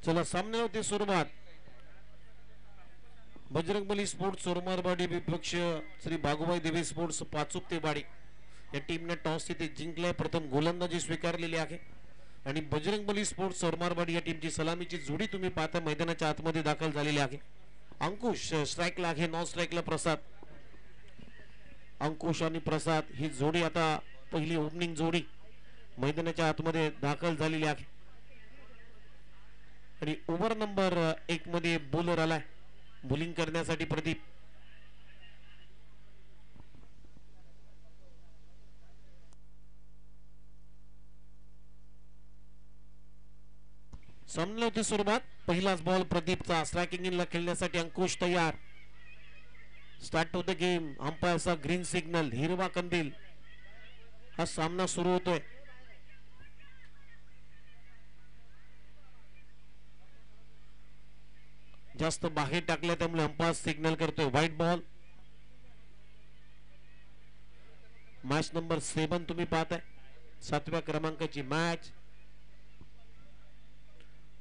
चला सामन्यावरती सुरुवात. बजरंगबली स्पोर्ट्स सोरमारवाडी विपक्ष श्री बागुबाई देवी स्पोर्ट्स पाचुपतेवाडी या टीमने टॉस तिथे जिंकलाय. प्रथम गोलंदाजी स्वीकारलेली आहे आणि बजरंगबली स्पोर्ट्स सोरमारवाडी या टीमची सलामीची जोडी तुम्ही पाहता मैदानाच्या आतमध्ये दाखल झालेली आहे. अंकुश स्ट्राईकला आहे, नॉन स्ट्राईकला प्रसाद. अंकुश आणि प्रसाद ही जोडी आता पहिली ओपनिंग जोडी मैदानाच्या आतमध्ये दाखल झालेली आहे. आणि ओव्हर नंबर 1 मध्ये बॉलर आलाय बॉलिंग करण्यासाठी प्रदीप. सामन्याला होती सुरुवात. पहिलाच बॉल प्रदीपचा. स्ट्रायकिंग इनला खेळण्यासाठी अंकुश तयार. Start of the game. अंपायरचा ग्रीन सिग्नल, हिरवा कंदील. हा सामना सुरू होतोय. जास्त बाहेर टाकले त्यामुळे अंपायर सिग्नल करतोय व्हाईट बॉल. मॅच नंबर 7 तुम्ही पाहताय, 7व्या क्रमांकाची मॅच.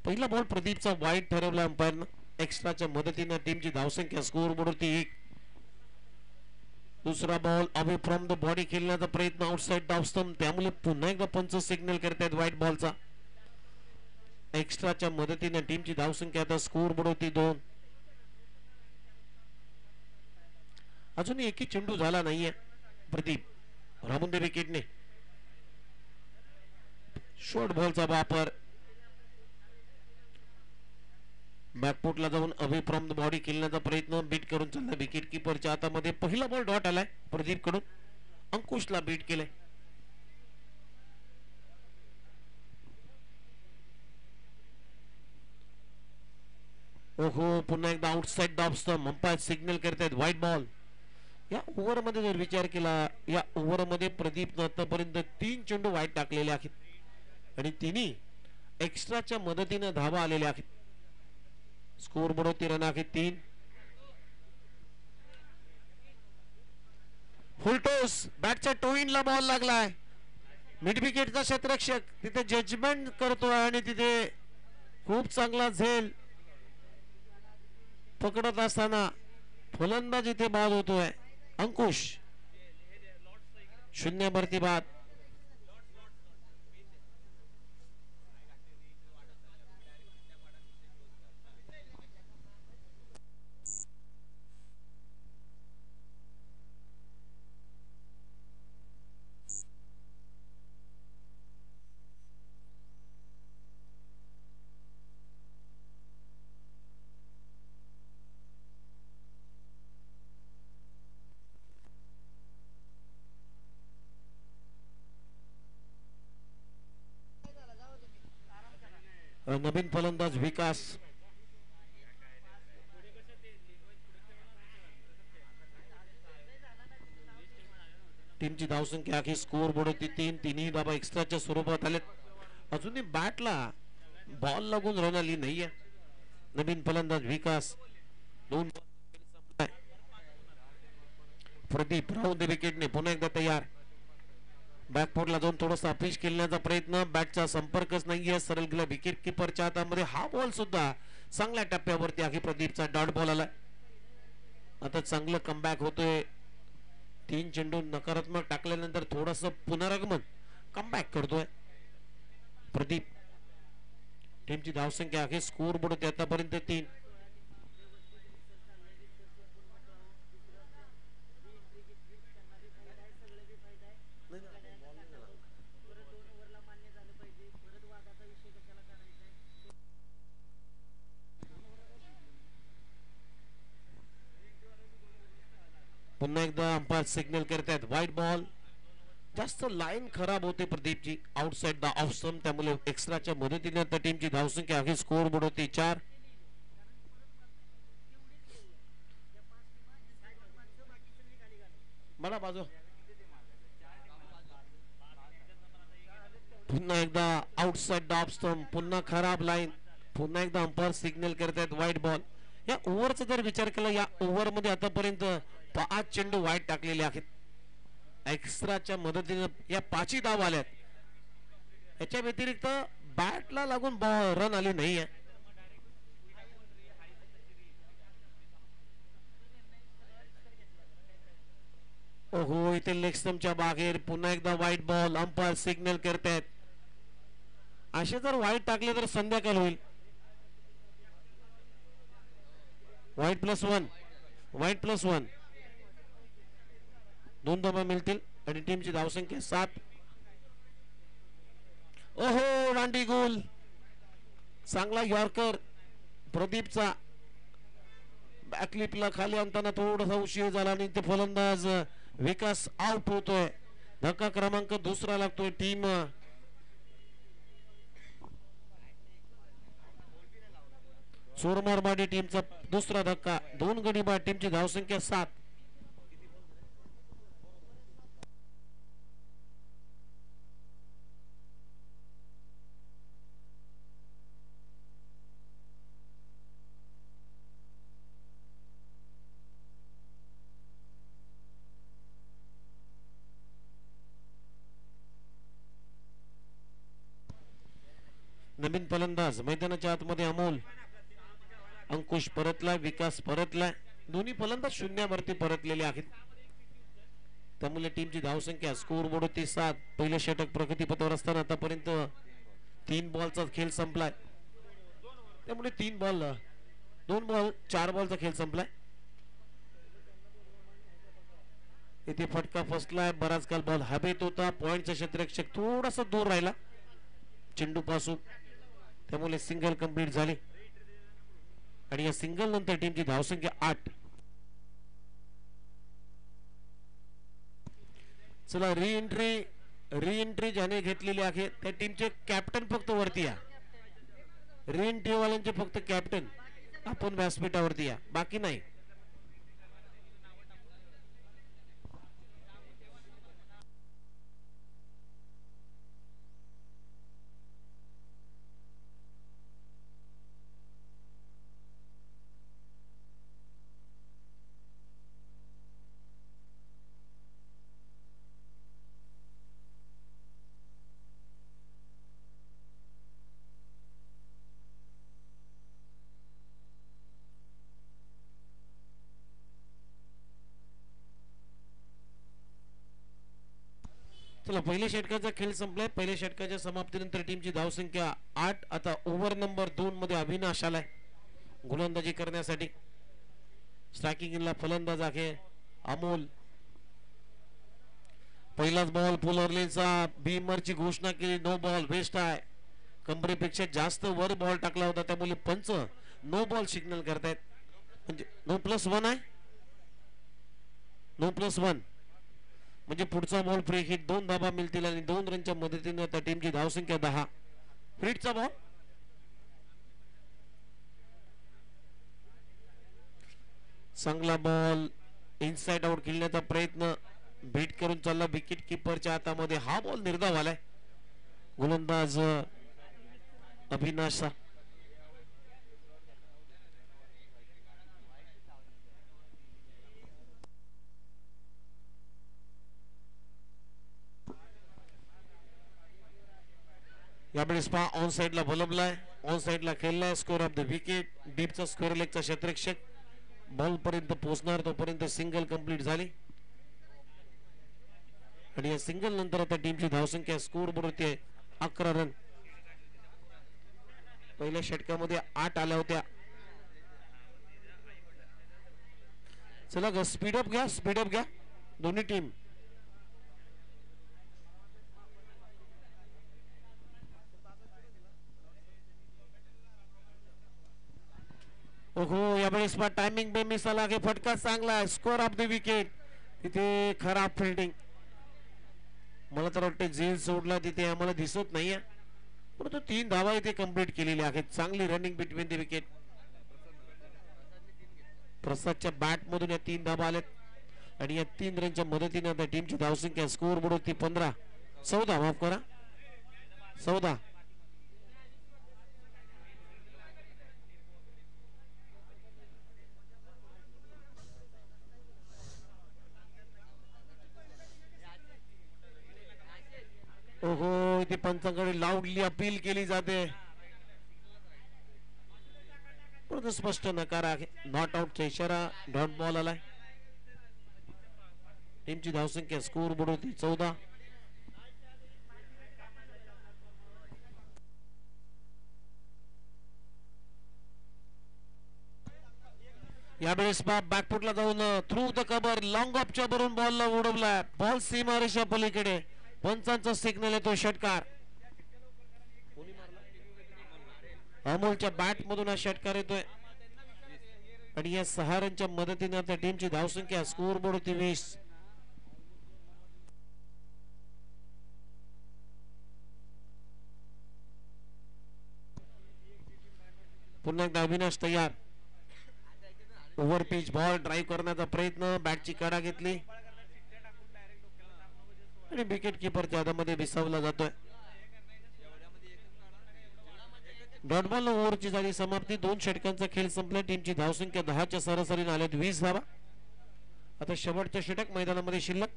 पहिला बॉल प्रदीपचा वाईट ठरवला अंपायरनं. एक्स्ट्राच्या मदतीने टीमची धावसंख्या स्कोर बोर्डवरती 1. दुसरा ball away from the body खेळण्याचा प्रयत्न आउटसाइड धावस्तंभ, त्यामुळे पुन्हा एकदा पंच सिग्नल करतायत व्हाईट बॉलचा. एक्स्ट्राच्या मदतीने टीमची धावसंख्या आता स्कोर बोर्डवरती 2. अजूनही एकही चेंडू झाला नाहीये. प्रदीप रामून दे विकेटने. शॉर्ट बॉलचा वापर. बॅकफुटला जाऊन अवे फ्रॉम द बॉडी खेळण्याचा प्रयत्न, बीट करून चालला विकेट किपरच्या हातामध्ये. पहिला बॉल डॉट आलाय प्रदीप कडून. अंकुशला बीट केलंय. ओहो, पुन्हा एकदा आउटसाइड धावस्तंभ. अंपायर सिग्नल करतायत व्हाईट बॉल. या ओव्हर मध्ये जर विचार केला, या ओव्हर मध्ये प्रदीपनं आतापर्यंत 3 चेंडू वाईट टाकलेले आहेत आणि तिन्ही एक्स्ट्राच्या मदतीने धावा आलेल्या आहेत. स्कोर बोर्डवरती रन आहे 3. फुलटोस. बॅटच्या टोईनला बॉल लागलाय. मिड विकेटचा क्षेत्ररक्षक तिथे जजमेंट करतोय आणि तिथे खूप चांगला झेल पकडत असताना फलंदाज इथे बाद होतोय. अंकुश 0 वरती बाद. नवीन फलंदाज विकास. टीमची धावसंख्या आहे स्कोर बोर्डवरती 3. तिन्ही धावा एक्स्ट्राच्या स्वरूपात आलेत. अजूनही बॅटला बॉल लागून रन आली नाहीये. नवीन फलंदाज विकास. 2 प्रदीप राहून दे विकेटने. पुन्हा एकदा तयार. बॅकफुटला जाऊन थोडासा पिच खेळण्याचा प्रयत्न. बॅटचा संपर्कच नाहीये. सरळ गेला विकेट किपरच्या हातामध्ये. हा बॉल सुद्धा चांगल्या टप्प्यावरती आहे प्रदीपचा. डॉट बॉल आला. आता चांगलं कमबॅक होतोय. 3 चेंडू नकारात्मक टाकल्यानंतर थोडस पुनरागमन कमबॅक करतोय प्रदीप. टीमची धावसंख्या आहे स्कोर बोर्ड आतापर्यंत 3. पुन्हा एकदा अंपायर सिग्नल करतायत व्हाईट बॉल. जास्त लाईन खराब होते प्रदीपची आउटसाइड द ऑफ स्टंप, त्यामुळे एक्स्ट्राच्या मदतीने त्या टीमची धावसंख्या आहे स्कोर बोर्ड होती 4. मला बाजू. पुन्हा एकदा आउटसाइड द ऑफ स्टंप. पुन्हा खराब लाईन. पुन्हा एकदा अंपायर सिग्नल करतायत व्हाईट बॉल. या ओव्हरचा जर विचार केला, या ओव्हर मध्ये आतापर्यंत 5 चेंडू वाईट टाकलेले आहेत. एक्स्ट्राच्या मदतीने या 5ही धावा आल्यात. याच्या व्यतिरिक्त बॅटला लागून रन आली नाहीये. ओहो इथे लेग स्टंपच्या बाहेर पुन्हा एकदा व्हाईट बॉल. अंपायर सिग्नल करतायत. असे जर वाईट टाकले तर संध्याकाळ होईल. -1 -1 2 धावा मिळतील आणि टीमची धावसंख्या 7. ओहो रांडी गोल. चांगला यॉर्कर प्रदीपचा. बॅकलिपला खाली आणताना थोडासा उशीर झाला आणि ते फलंदाज विकास आउट होतोय. धक्का क्रमांक 2 लागतोय. टीम चोरमारवाडी टीमचा 2रा धक्का. 2 गडी बाद. टीमची धावसंख्या 7. नवीन फलंदाज मैदानाच्या आतमध्ये अमोल. अंकुश परतलाय. विकास परतलाय. दोन्ही फलंदाज शून्यावरती परतलेले आहेत. त्यामुळे टीमची धावसंख्या स्कोर बोर्डवरती 7. पहिले षटक प्रगतीपथावर असताना आतापर्यंत 3 बॉलचा खेळ संपलाय. त्यामुळे 2 बॉल 4 बॉलचा खेळ संपलाय. इथे फटका फसलाय. बराच काल बॉल हवेत होता. पॉइंटचा क्षेत्ररक्षक थोडासा दूर राहिला चेंडू पासून. त्यामुळे सिंगल कंप्लीट झाली आणि या सिंगल नंतर टीमची धावसंख्या 8. चला री एंट्री ज्याने घेतलेली आहे त्या टीमचे कॅप्टन फक्त वरती या. री एंट्री वाल्यांचे फक्त कॅप्टन आपण व्यासपीठावरती या, बाकी नाही. चला पहिल्या षटकाचा खेळ संपलाय. पहिल्या षटकाच्या समाप्तीनंतर टीमची धावसंख्या 8. आता ओव्हर नंबर 2 मध्ये अविनाश आलाय गोलंदाजी करण्यासाठी. स्ट्रायकिंगला फलंदाज आहे अमोल. पहिलाच बॉल पुलरलेचा बीमरची घोषणा केली. नो बॉल वेस्ट आहे. कंबरेपेक्षा जास्त वर बॉल टाकला होता त्यामुळे पंच नो बॉल सिग्नल करतायत. म्हणजे नो+1 आहे. नो+1 म्हणजे पुढचा बॉल फ्री हिट. 2 धाबा मिळतील आणि 2 रनच्या मदतीने त्या टीमची धावसंख्या 10. हिटचा बॉल चांगला बॉल इनसाइड आउट खेळण्याचा प्रयत्न बीट करून चालला विकेट किपरच्या हातामध्ये. हा बॉल निर्धाव आलाय. गोलंदाज अविनाशा. यावेळेस पहा ऑन साइडला भलबलाय. ऑन साइडला खेळलाय. Score off the wicket. डीपचा स्क्वेअर लेगचा क्षेत्ररक्षक बॉल पर्यंत पोहोचणार तोपर्यंत सिंगल कंप्लीट झाली आणि या सिंगल नंतर आता टीमची धावसंख्या स्कोर बोर्डवरती आहे 11 रन. पहिल्या षटकामध्ये 8 आल्या होत्या. चला स्पीडअप घ्या दोन्ही टीम. ओहो यावेळेस टायमिंग बे मिस आला. फटका चांगला आहे. Score off the wicket. तिथे खराब फिल्डिंग. मला तर वाटतं झेल सोडला तिथे आम्हाला दिसत नाहीये परंतु 3 धावा इथे कंप्लीट केलेल्या आहेत. चांगली रनिंग बिटवीन द विकेट. प्रसादच्या बॅट मधून या 3 धावा आल्यात आणि या 3 रनच्या मदतीने आता टीमची धावसंख्या स्कोर बोर्डवरती 14 माफ करा 14. ओहो इथे पंचांकडे लाऊडली अपील केली जाते परंतु स्पष्ट नकार आहे. नॉट आउटचा इशारा. डॉट बॉल आलाय. टीमची धावसंख्या स्कोर बोर्ड होती 14. यावेळेस बॅकफुटला जाऊन थ्रू द कबर लॉंग ऑफच्या भरून बॉलला उडवला. बॉल सीमारेषा पलीकडे. पंचांचा सिग्नल येतो षटकार. अमोलच्या बॅट मधून हा षटकार येतोय आणि या 6 रनच्या मदतीने आता टीमची धावसंख्या स्कोर बोर्ड होती 20. पुन्हा एकदा अविनाश तयार. ओव्हर पिच बॉल ड्राईव्ह करण्याचा प्रयत्न. बॅटची कडा घेतली आणि विकेट किपरच्या हातामध्ये विसावला जातोय. डॉट बॉल ओव्हरची झाली समाप्ती. 2 षटकांचा खेळ संपला. टीमची धावसंख्या 10च्या सरासरीने आल्यात 20 धावा. आता शेवटचे षटक मैदानामध्ये शिल्लक.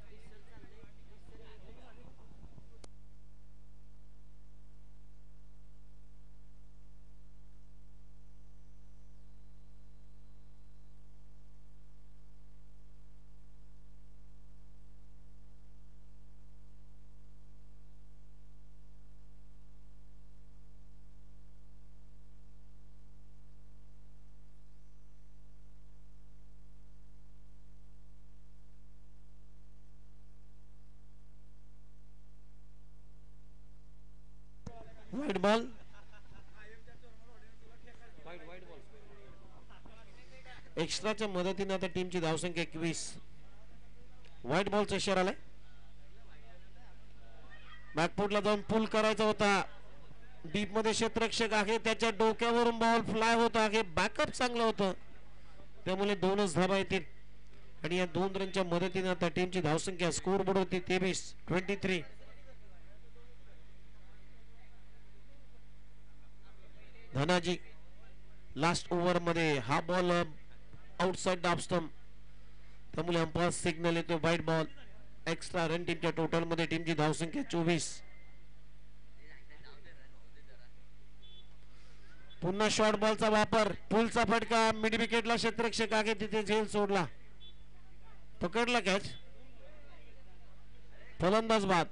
वाईट बॉल. एक्स्ट्राच्या मदतीने आता टीमची धावसंख्या 21. व्हाईट बॉलचा इशारा आलाय. बॅकफुटला जाऊन पुल करायचा होता. डीप मध्ये क्षेत्ररक्षक आहे. त्याच्या डोक्यावरून बॉल फ्लाय होत आहे. बॅकअप चांगलं होतं त्यामुळे 2च धावा येतील आणि या 2 रनच्या मदतीने आता टीमची धावसंख्या स्कोर बोर्ड होती 23. धनाजी लास्ट ओव्हर मध्ये हा बॉल आउटसाइड डाब स्टंप त्यामुळे अंपायर सिग्नल येतो व्हाईट बॉल. एक्स्ट्रा रन टीमच्या टोटल मध्ये टीमची धावसंख्या 24. पुन्हा शॉर्ट बॉलचा वापर. पुलचा फटका. मिड विकेटला क्षेत्ररक्षक आहे तिथे झेल सोडला. पकडला कॅच. फलंदाज बाद.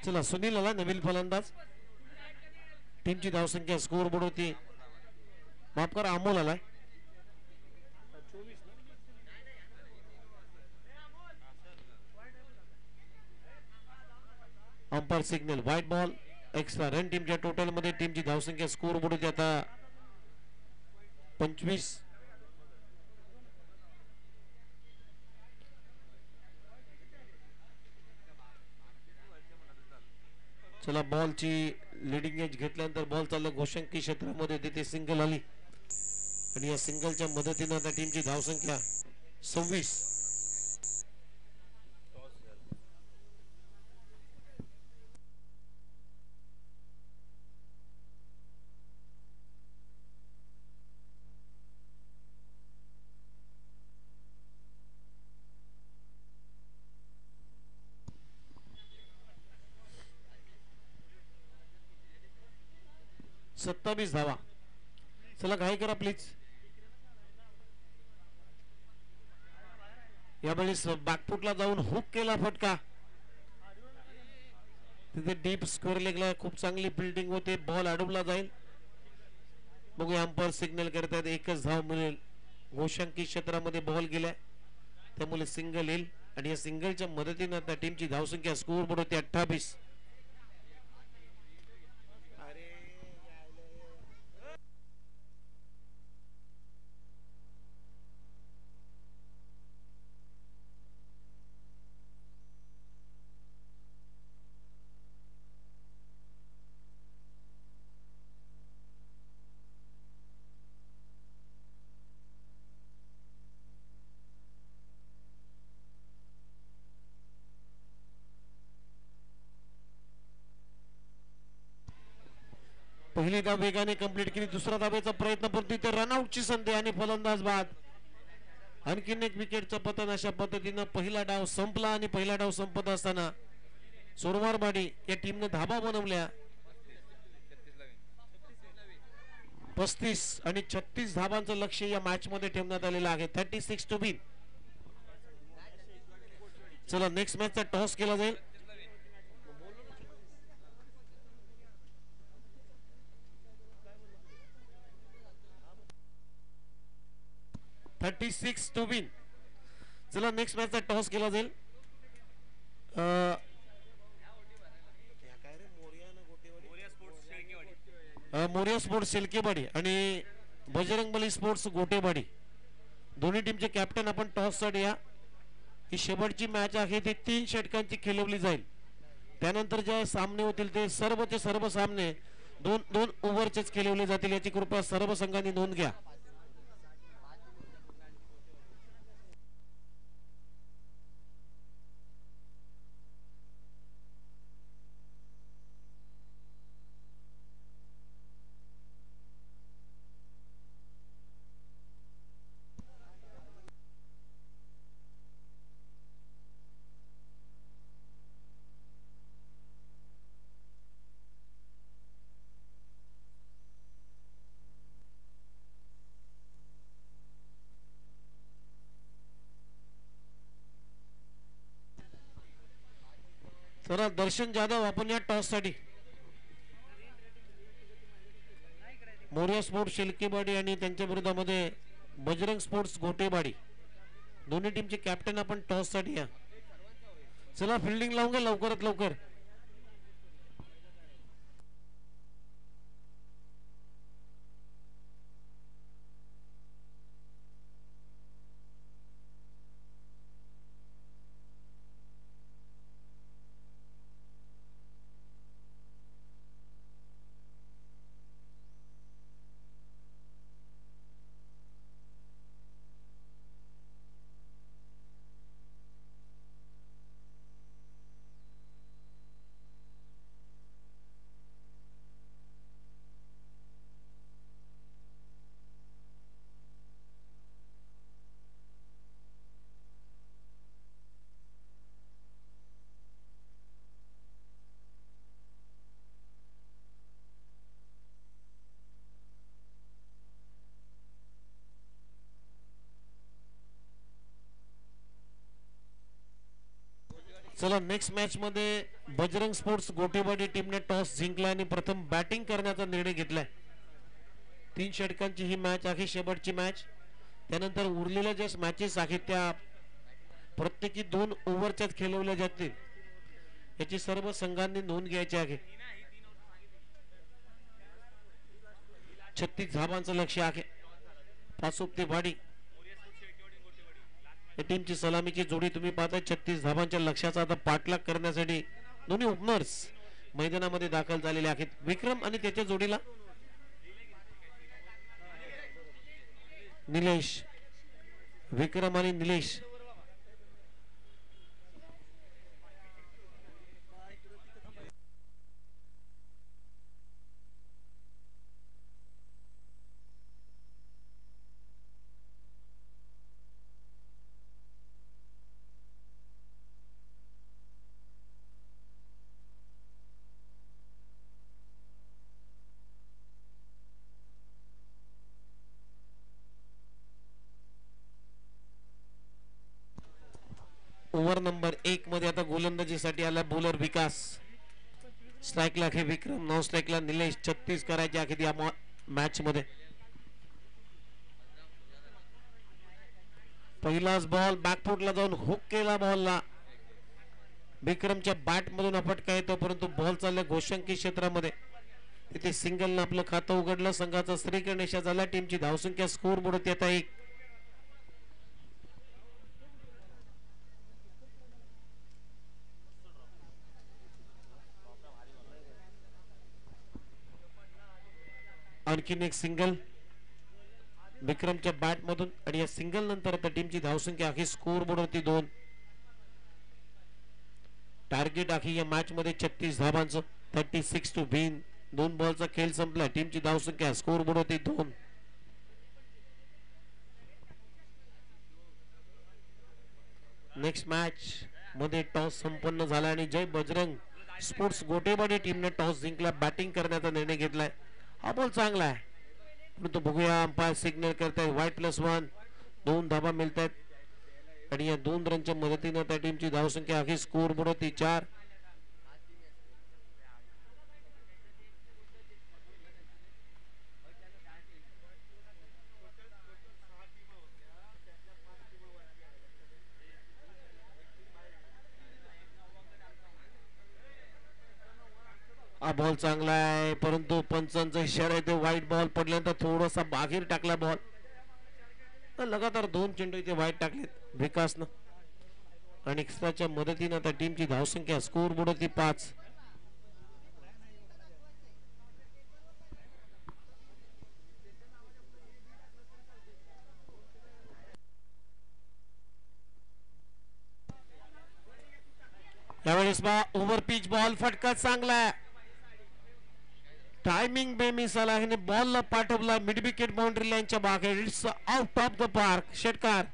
चला सुनील आला नवीन फलंदाज. टीमची धावसंख्या स्कोर बोर्ड होती. माफ करा अमोल आलाय. Umpire signal white ball. Extra run टीमच्या टोटल मध्ये टीमची धावसंख्या स्कोर बोर्ड होती आता 25. चला बॉलची लीडिंग एज घेतल्यानंतर बॉल चालला घोषंकी क्षेत्रामध्ये. तिथे सिंगल आली आणि या सिंगलच्या मदतीने आता टीमची धावसंख्या 26. सत्तावीस धावा. चला घाई करा प्लीज. यावेळेस बॅकफुटला जाऊन हुक केला फटका. तिथे डीप स्क्वेअर लेगला खूप चांगली फिल्डिंग होते. बॉल अडवला जाईल. बघूया अंपायर सिग्नल करतात 1च धाव मिळेल. घोषंकी क्षेत्रामध्ये बॉल गेलाय त्यामुळे सिंगल येईल आणि या सिंगलच्या मदतीने आता टीमची धावसंख्या स्कोर बोर्ड होती 28. पहिली धाव वेगाने कंप्लीट केली. दुसरा धावेचा प्रयत्न पण तिथे रनआउटची संधी आणि फलंदाज बाद. आणखीन एक विकेटचं पतन. अशा पद्धतीनं पहिला डाव संपला आणि पहिला डाव संपत असताना सोरवारवाडी या टीमने धाबा बनवल्या. 35 आणि 36 धाबांचं लक्ष या मॅच मध्ये ठेवण्यात आलेलं आहे. 36 टू विन. चला नेक्स्ट मॅचचा टॉस केला जाईल. To win. चला नेक्स्ट मॅचचा टॉस केला जाईल. मोरिया स्पोर्ट्स शेलकेवाडी आणि बजरंगबली स्पोर्ट्स गोटेवाडी दोन्ही टीमचे कॅप्टन आपण टॉस साठी या. ही शेवटची मॅच आहे ती 3 षटकांची खेळवली जाईल. त्यानंतर जे सामने होतील ते सर्वचे सर्व सामने 2-2 ओव्हरचेच खेळवले जातील. याची कृपया सर्व संघांनी नोंद घ्या. तर दर्शन जाधव आपण या टॉस साठी मोरिया स्पोर्ट्स शेलकेवाडी आणि त्यांच्या विरोधामध्ये बजरंग स्पोर्ट्स गोटेवाडी दोन्ही टीमचे कॅप्टन आपण टॉस साठी या. चला फिल्डिंग लावून घ्या लवकरात लवकर. चला नेक्स्ट मॅच मध्ये बजरंग स्पोर्ट्स गोटेवाडी टीमने टॉस जिंकला आणि प्रथम बॅटिंग करण्याचा निर्णय घेतलाय. 3 षटकांची ही मॅच आहे शेवटची मॅच. त्यानंतर उरलेल्या ज्या मॅचेस आहेत त्या प्रत्येकी 2 ओव्हरच्याच खेळवल्या जातील. याची सर्व संघांनी नोंद घ्यायची आहे. 36 धाबांचं लक्ष आहे. पासोपतेवाडी टीमची सलामीची जोडी तुम्ही पाहताय. 36 धाबांच्या लक्ष्याचा आता पाठलाग करण्यासाठी दोन्ही ओपनर्स मैदानामध्ये दाखल झालेले आहेत. विक्रम आणि त्याच्या जोडीला निलेश. विक्रम आणि निलेश ओव्हर नंबर 1 मध्ये आता गोलंदाजीसाठी आला बॉलर विकास. स्ट्राइकला आहे विक्रम, नॉन स्ट्राइकला निलेश. 36 करायचे आहेत या मॅच मध्ये. पहिलाच बॉल बॅकफुटला जाऊन हुक केला बॉलला. विक्रमच्या बॅट मधून अपटका येतो परंतु बॉल चालला घोषंकी क्षेत्रामध्ये. तिथे सिंगलनं आपलं खातं उघडलं. संघाचा श्रीगणेशा झाला. टीमची धावसंख्या स्कोर बोर्ड येत आहे 1. आणखीन एक सिंगल विक्रमच्या बॅट मधून आणि या सिंगल नंतर आता टीमची धावसंख्या आहे स्कोर बोर्डवरती 2. टार्गेट आहे या मॅच मध्ये 36 धाबांचं. 36 टू विन 2 बॉलचा खेळ संपला. टीमची धावसंख्या स्कोर बोर्ड होती 2. नेक्स्ट मॅच मध्ये टॉस संपन्न झाला आणि जय बजरंग स्पोर्ट्स गोटेवाडी टीमने टॉस जिंकला. बॅटिंग करण्याचा निर्णय घेतलाय. हा बॉल चांगला आहे परंतु बघूया अंपायर सिग्नल करतायत वाईट +1. 2 धाबा मिळत आहेत आणि या 2 रनच्या मदतीने त्या टीमची धावसंख्या आखी स्कोर बोर्ड होती 4. हा बॉल चांगला आहे परंतु पंचांचा इशारा आहे. वाईट बॉल पडल्यानंतर थोडासा बाहेर टाकला बॉल. लगातार 2 चेंडू इथे वाईट टाकलेत विकासनं आणि एक्स्ट्राच्या मदतीने आता टीमची धावसंख्या स्कोर बोर्ड होती 5. यावेळेस ओव्हर पिच बॉल फटका चांगला आहे. टायमिंग बेमिसाल आहे. बॉल पाठवला मिड विकेट बाउंड्री लाईनच्या बाहेर. It's out of the park. षटकार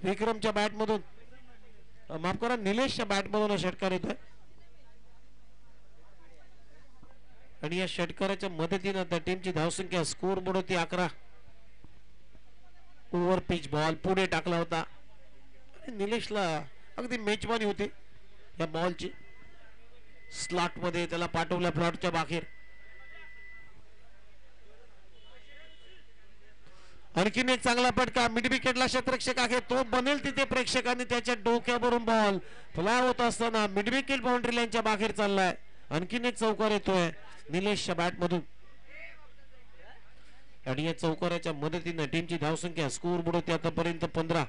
विक्रमच्या बॅट मधून माफ करा निलेशच्या बॅट मधून षटकार येतोय आणि या षटकाराच्या मदतीने आता टीमची धावसंख्या स्कोर बोर्ड होती 11. ओव्हर पिच बॉल पुढे टाकला होता. निलेशला अगदी मेजबानी होती या बॉलची. स्लॉट मध्ये त्याला पाठवल्या फ्लॉटच्या बाहेर. आणखीन एक चांगला फटका मिड विकेटला क्षेत्ररक्षक आहे तो बनेल तिथे प्रेक्षकांनी त्याच्या डोक्यावरून बॉल फ्लाय होत असताना मिड विकेट बाउंड्री लाईनच्या बाहेर चाललाय. आणखीन एक चौकार येतोय निलेशच्या बॅट मधून आणि या चौकाराच्या मदतीने टीमची धावसंख्या स्कोर बोर्ड होती आतापर्यंत 15.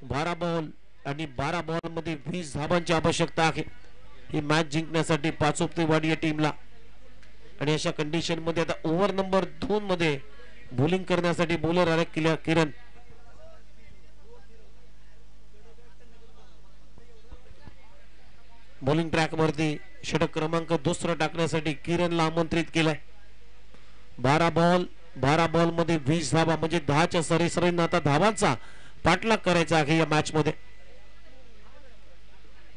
बारा बॉल आणि 12 बॉल मध्ये 20 धाबांची आवश्यकता आहे ही मॅच जिंकण्यासाठी पाचोपतेवाडी या टीमला. आणि अशा कंडिशन मध्ये आता ओव्हर नंबर 2 मध्ये बॉलिंग करण्यासाठी बॉलर आले किरण. बॉलिंग ट्रॅक वरती षटक क्रमांक 2 टाकण्यासाठी किरणला आमंत्रित केलाय. 12 बॉल मध्ये 20 धाबा म्हणजे 10च्या सरीसरीने आता धावांचा पाठलाग करायचा आहे या मॅच मध्ये.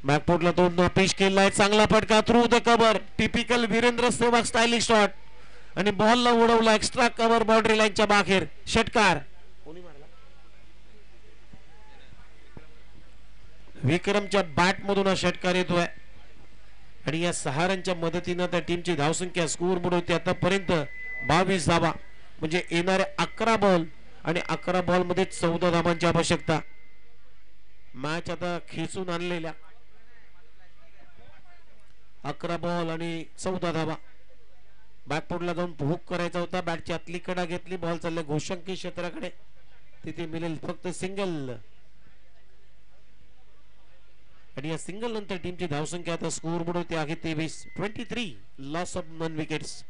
बॅकफुटला 2 पिच केलाय. चांगला फटका through the cover. Typical Virender Sehwag stylish shot आणि बॉलला उडवला एक्स्ट्रा कव्हर बाउंड्री लाईनच्या बाहेर. षटकार विक्रमच्या बॅट मधून हा षटकार येतोय आणि या 6 रनच्या मदतीने त्या टीमची धावसंख्या स्कोर बोर्ड होती आतापर्यंत 22 धावा म्हणजे येणारे 11 बॉल आणि 11 बॉल मध्ये 14 धावांची आवश्यकता. मॅच आता खेचून आणलेल्या 11 बॉल आणि 14 धावा. बॅकफुटला जाऊन हुक करायचा होता. बॅटची आतली कडा घेतली. बॉल चालले घोषंकी क्षेत्राकडे. तिथे मिळेल फक्त सिंगल आणि या सिंगल नंतर टीमची धावसंख्या आता स्कोर बोर्ड होती आहे 23. 23 लॉस ऑफ नॉन विकेट्स.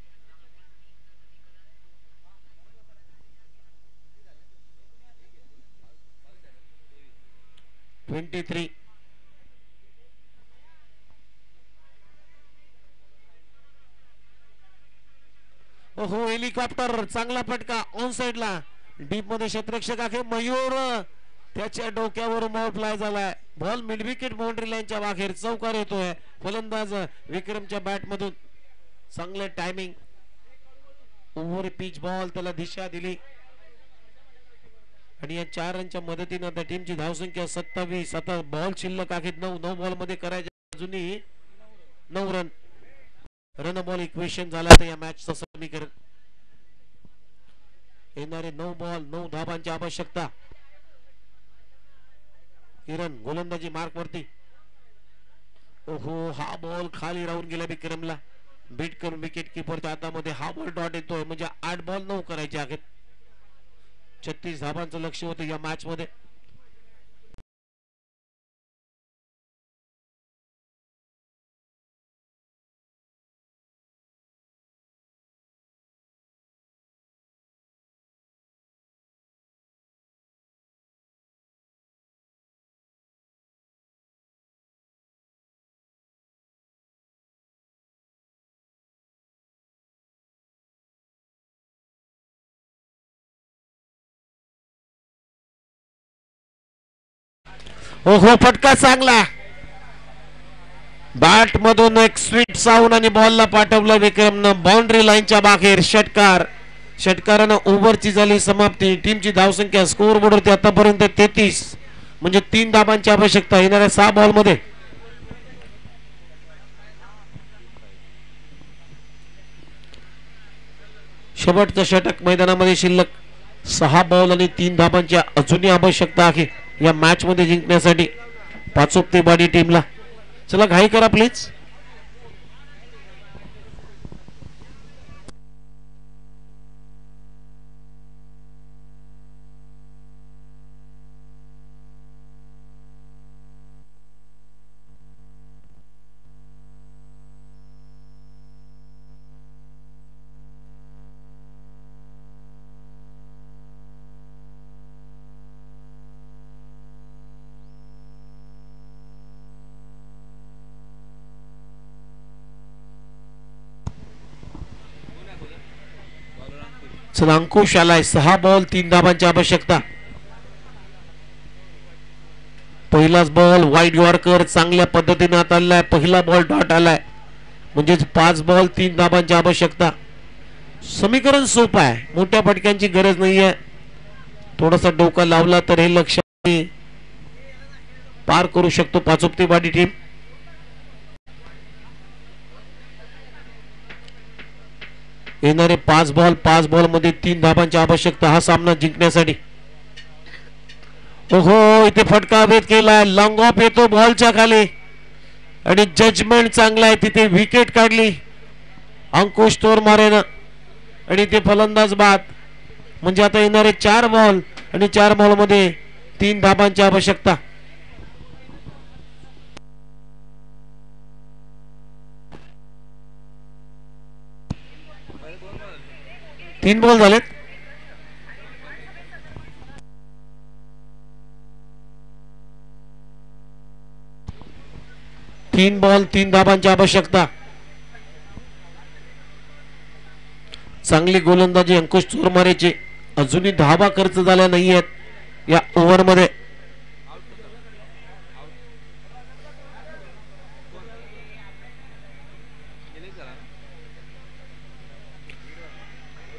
हो हेलिकॉप्टर चांगला फटका ऑन साइडला डीप मध्ये क्षेत्ररक्षक आहे मयूर त्याच्या डोक्यावर बॉल फ्लाय झालाय बॉल मिड विकेट बाउंड्री लाईनच्या बाहेर चौकार येतोय फलंदाज विक्रमच्या बॅट मधून चांगले टायमिंग ओव्हर पिच बॉल त्याला दिशा दिली आणि या 4 रनच्या मदतीने त्या टीमची धावसंख्या 27 आता बॉल शिल्लक आहेत 9 बॉल मध्ये करायचे अजूनही 9 रन रन बॉल इक्वेशन झाला तर या मॅचचं समीकरण येणारे 9 बॉल 9 धाबांची आवश्यकता किरण गोलंदाजी मार्क वरती ओहो हा बॉल खाली राहून गेला विक्रमला बीट करून विकेट किपरच्या हातामध्ये हा बॉल डॉट येतोय म्हणजे 8 बॉल 9 करायचे आहेत 36 धाबांचं लक्ष होतं या मॅच मध्ये हो फटका चांगला बॅट मधून एक स्वीट साऊंड आणि बॉलला पाठवलं विक्रमनं बाउंड्री लाईनच्या बाहेर षटकारानं ओव्हरची झाली समाप्ती टीमची धावसंख्या स्कोअर बोर्डवरती आतापर्यंत 33 म्हणजे 3 धाबांची आवश्यकता येणाऱ्या 6 बॉल मध्ये शेवटचं षटक मैदानामध्ये शिल्लक 6 बॉल आणि 3 धाबांची अजूनही आवश्यकता आहे या मॅच मध्ये जिंकण्यासाठी पाचोपतेवाडी टीमला चला घाई करा प्लीज चला अंकुश आलाय 6 बॉल 3 धाबांची आवश्यकता पहिलाच बॉल वाईड यॉर्कर चांगल्या पद्धतीने हात आलाय पहिला बॉल डॉट आलाय म्हणजे 5 बॉल 3 धाबांची आवश्यकता समीकरण सोपं आहे मोठ्या फटक्यांची गरज नाहीये थोडासा डोका लावला तर हे लक्ष पार करू शकतो पाचोपतेवाडी टीम येणारे 5 बॉल मध्ये 3 धाबांची आवश्यकता हा सामना जिंकण्यासाठी ओहो इथे फटका भेद केलाय लॉंग ऑफ येतो बॉलच्या खाली आणि जजमेंट चांगला आहे तिथे विकेट काढली अंकुश तोरमारेनं आणि ते फलंदाज बाद म्हणजे आता येणारे 4 बॉल आणि 4 बॉल मध्ये 3 धाबांची आवश्यकता तीन बॉल झालेत तीन बॉल 3 धाबांची आवश्यकता चांगली गोलंदाजी अंकुश चोरमारेची अजूनही धाबा खर्च झाल्या नाहीयेत या ओव्हर मध्ये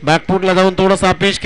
बॅकफुटला जाऊन थोडासा अपीच